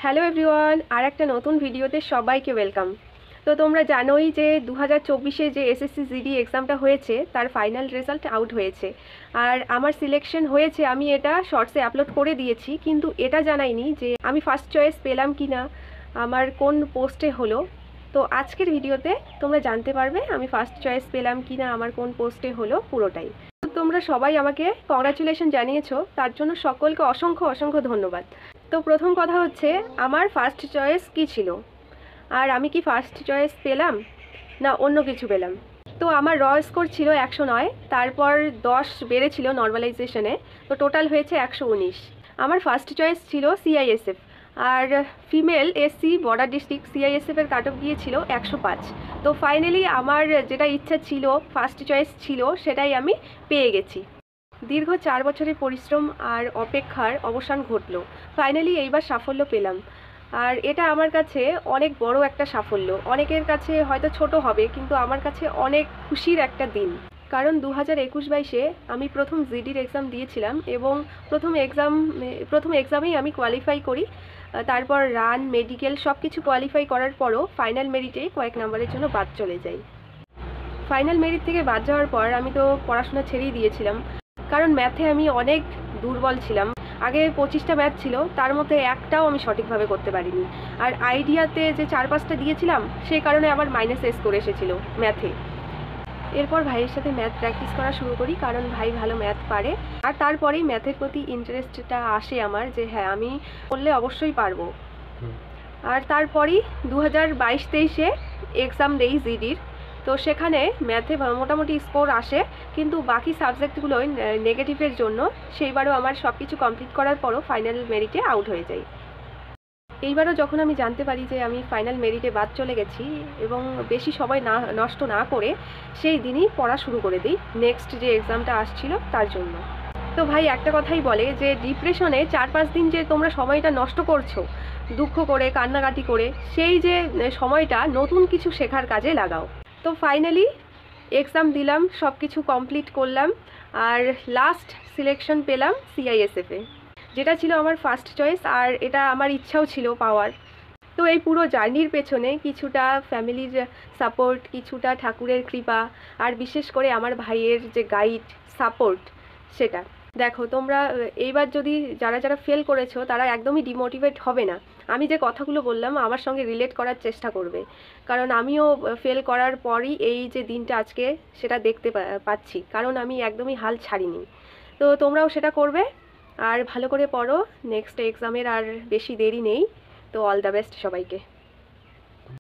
Hello everyone, আর একটা নতুন ভিডিওতে সবাইকে ওয়েলকাম। তো তোমরা জানোই যে 2024-এ যে এসএসসি জিডি এক্সামটা হয়েছে তার ফাইনাল রেজাল্ট আউট হয়েছে। আর আমার সিলেকশন হয়েছে, আমি এটা শর্টসে আপলোড করে দিয়েছি, কিন্তু এটা জানাইনি যে আমি ফার্স্ট চয়েস পেলাম কি না, আমার কোন পোস্টে হলো। তো আজকের ভিডিওতে তোমরা জানতে পারবে আমি ফার্স্ট চয়েস পেলাম কি না, আমার কোন পোস্টে হলো পুরোটাই। তোমরা সবাই আমাকে কংগ্রাচুলেশন জানিয়েছো, তার জন্য সকলকে অসংখ্য অসংখ্য ধন্যবাদ। তো প্রথম কথা হচ্ছে, আমার ফার্স্ট চয়েস কি ছিল, আর আমি কি ফার্স্ট চয়েস পেলাম না অন্য কিছু পেলাম। তো আমার র স্কোর ছিল 109, তারপর 10 বেড়েছিল নর্মালাইজেশনে, তো টোটাল হয়েছে 119। আমার ফার্স্ট চয়েস ছিল সিআইএসএফ, আর ফিমেল এসসি বর্ডার ডিস্ট্রিক্ট সিআইএসএফের কাট অফ গিয়েছিল 105। তো ফাইনালি আমার যেটা ইচ্ছা ছিল, ফার্স্ট চয়েস ছিল, সেটাই আমি পেয়ে গেছি। দীর্ঘ 4 বছরের পরিশ্রম আর অপেক্ষার অবসান ঘটল, ফাইনালি এইবার সাফল্য পেলাম। আর এটা আমার কাছে অনেক বড় একটা সাফল্য। অনেকের কাছে হয়তো ছোট হবে, কিন্তু আমার কাছে অনেক খুশির একটা দিন। কারণ 2021-22-এ আমি প্রথম জিডির এক্সাম দিয়েছিলাম, এবং প্রথম এক্সামেই আমি কোয়ালিফাই করি। তারপর রান, মেডিকেল সব কিছু কোয়ালিফাই করার পরও ফাইনাল মেরিটে কয়েক নাম্বারের জন্য বাদ চলে যাই। ফাইনাল মেরিট থেকে বাদ যাওয়ার পর আমি তো পড়াশোনা ছেড়েই দিয়েছিলাম, কারণ ম্যাথে আমি অনেক দুর্বল ছিলাম। আগে 25টা ম্যাথ ছিল, তার মধ্যে একটাও আমি সঠিকভাবে করতে পারিনি। আর আইডিয়াতে যে 4-5টা দিয়েছিলাম, সেই কারণে আমার -S করে এসেছিলো ম্যাথে। এরপর ভাইয়ের সাথে ম্যাথ প্র্যাকটিস করা শুরু করি, কারণ ভাই ভালো ম্যাথ পারে। আর তারপরেই ম্যাথের প্রতি ইন্টারেস্টটা আসে আমার, যে হ্যাঁ আমি করলে অবশ্যই পারবো। আর তারপরই 2022-23-এ এক্সাম দেই জিডির। তো সেখানে ম্যাথে মোটামুটি স্কোর আসে, কিন্তু বাকি সাবজেক্টগুলোই নেগেটিভের জন্য সেইবারও আমার সব কিছু কমপ্লিট করার পরও ফাইনাল মেরিটে আউট হয়ে যাই। এইবারও যখন আমি জানতে পারি যে আমি ফাইনাল মেরিটে বাদ চলে গেছি, এবং বেশি সময় নষ্ট না করে সেই দিনই পড়া শুরু করে দিই নেক্সট যে এক্সামটা আসছিল তার জন্য। তো ভাই একটা কথাই বলে যে ডিপ্রেশনে 4-5 দিন যে তোমরা সময়টা নষ্ট করছো দুঃখ করে, কান্নাকাটি করে, সেই যে সময়টা নতুন কিছু শেখার কাজে লাগাও। তো ফাইনালি এক্সাম দিলাম, সব কিছু কমপ্লিট করলাম, আর লাস্ট সিলেকশন পেলাম সিআইএসএফে, যেটা ছিল আমার ফার্স্ট চয়েস, আর এটা আমার ইচ্ছাও ছিল পাওয়ার। তো এই পুরো জার্নির পেছনে কিছুটা ফ্যামিলির সাপোর্ট, কিছুটা ঠাকুরের কৃপা, আর বিশেষ করে আমার ভাইয়ের যে গাইড সাপোর্ট, সেটা। দেখো তোমরা এইবার যদি যারা যারা ফেল করেছো, তারা একদমই ডিমোটিভেট হবে না। আমি যে কথাগুলো বললাম আমার সঙ্গে রিলেট করার চেষ্টা করবে, কারণ আমিও ফেল করার পরই এই যে দিনটা আজকে সেটা দেখতে পাচ্ছি, কারণ আমি একদমই হাল ছাড়িনি। তো তোমরাও সেটা করবে, আর ভালো করে পড়ো। নেক্সট এক্সামের আর বেশি দেরি নেই। তো অল দ্য বেস্ট সবাইকে।